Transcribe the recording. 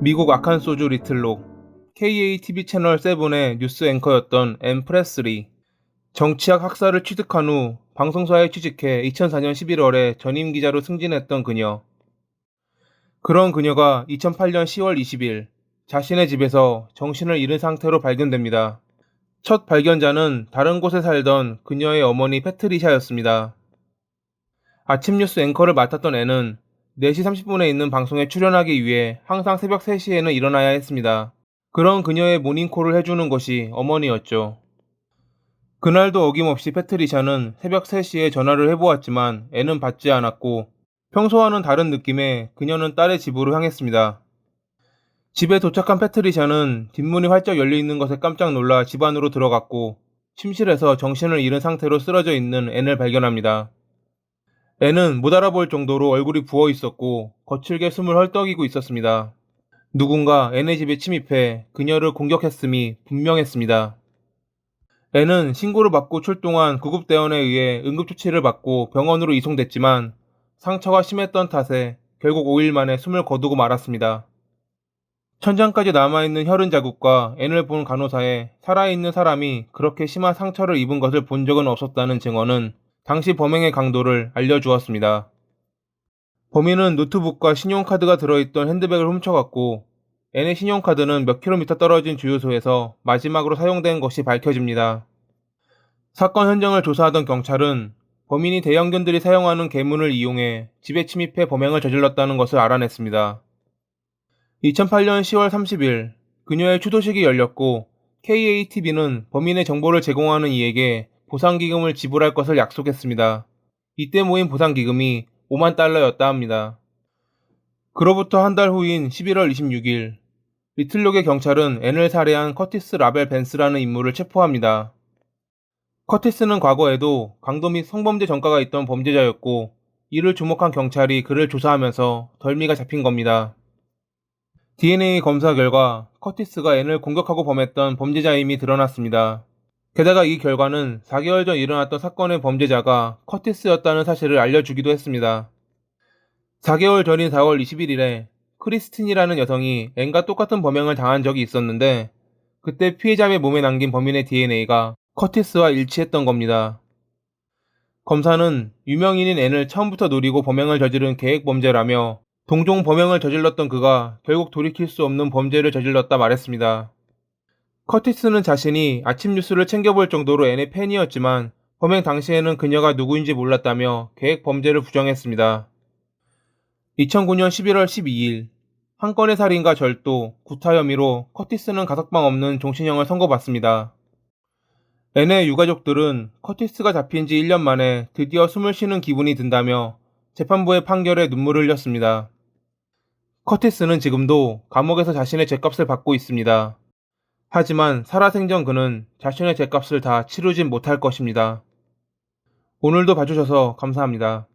미국 아칸소주 리틀록, KATV 채널 7의 뉴스 앵커였던 앤 프레슬리. 정치학 학사를 취득한 후 방송사에 취직해 2004년 11월에 전임 기자로 승진했던 그녀. 그런 그녀가 2008년 10월 20일 자신의 집에서 정신을 잃은 상태로 발견됩니다. 첫 발견자는 다른 곳에 살던 그녀의 어머니 패트리샤였습니다. 아침 뉴스 앵커를 맡았던 앤은 4시 30분에 있는 방송에 출연하기 위해 항상 새벽 3시에는 일어나야 했습니다. 그런 그녀의 모닝콜을 해주는 것이 어머니였죠. 그날도 어김없이 패트리샤는 새벽 3시에 전화를 해보았지만 앤은 받지 않았고, 평소와는 다른 느낌의 그녀는 딸의 집으로 향했습니다. 집에 도착한 패트리샤는 뒷문이 활짝 열려있는 것에 깜짝 놀라 집 안으로 들어갔고, 침실에서 정신을 잃은 상태로 쓰러져 있는 앤을 발견합니다. 앤은 못 알아볼 정도로 얼굴이 부어 있었고 거칠게 숨을 헐떡이고 있었습니다. 누군가 앤의 집에 침입해 그녀를 공격했음이 분명했습니다. 앤은 신고를 받고 출동한 구급대원에 의해 응급조치를 받고 병원으로 이송됐지만 상처가 심했던 탓에 결국 5일 만에 숨을 거두고 말았습니다. 천장까지 남아있는 혈흔 자국과 앤을 본 간호사에 살아있는 사람이 그렇게 심한 상처를 입은 것을 본 적은 없었다는 증언은 당시 범행의 강도를 알려주었습니다. 범인은 노트북과 신용카드가 들어있던 핸드백을 훔쳐갔고, 앤의 신용카드는 몇 킬로미터 떨어진 주유소에서 마지막으로 사용된 것이 밝혀집니다. 사건 현장을 조사하던 경찰은 범인이 대형견들이 사용하는 계문을 이용해 집에 침입해 범행을 저질렀다는 것을 알아냈습니다. 2008년 10월 30일 그녀의 추도식이 열렸고, KATV는 범인의 정보를 제공하는 이에게 보상기금을 지불할 것을 약속했습니다. 이때 모인 보상기금이 5만 달러였다 합니다. 그로부터 한 달 후인 11월 26일, 리틀록의 경찰은 앤을 살해한 커티스 라벨 벤스라는 인물을 체포합니다. 커티스는 과거에도 강도 및 성범죄 전과가 있던 범죄자였고, 이를 주목한 경찰이 그를 조사하면서 덜미가 잡힌 겁니다. DNA 검사 결과 커티스가 앤을 공격하고 범했던 범죄자임이 드러났습니다. 게다가 이 결과는 4개월 전 일어났던 사건의 범죄자가 커티스였다는 사실을 알려주기도 했습니다. 4개월 전인 4월 21일에 크리스틴이라는 여성이 앤과 똑같은 범행을 당한 적이 있었는데, 그때 피해자의 몸에 남긴 범인의 DNA가 커티스와 일치했던 겁니다. 검사는 유명인인 앤을 처음부터 노리고 범행을 저지른 계획범죄라며, 동종 범행을 저질렀던 그가 결국 돌이킬 수 없는 범죄를 저질렀다 말했습니다. 커티스는 자신이 아침 뉴스를 챙겨볼 정도로 앤의 팬이었지만 범행 당시에는 그녀가 누구인지 몰랐다며 계획 범죄를 부정했습니다. 2009년 11월 12일 한 건의 살인과 절도, 구타 혐의로 커티스는 가석방 없는 종신형을 선고받습니다. 앤의 유가족들은 커티스가 잡힌 지 1년 만에 드디어 숨을 쉬는 기분이 든다며 재판부의 판결에 눈물을 흘렸습니다. 커티스는 지금도 감옥에서 자신의 죗값을 받고 있습니다. 하지만 살아생전 그는 자신의 죗값을 다 치르진 못할 것입니다. 오늘도 봐주셔서 감사합니다.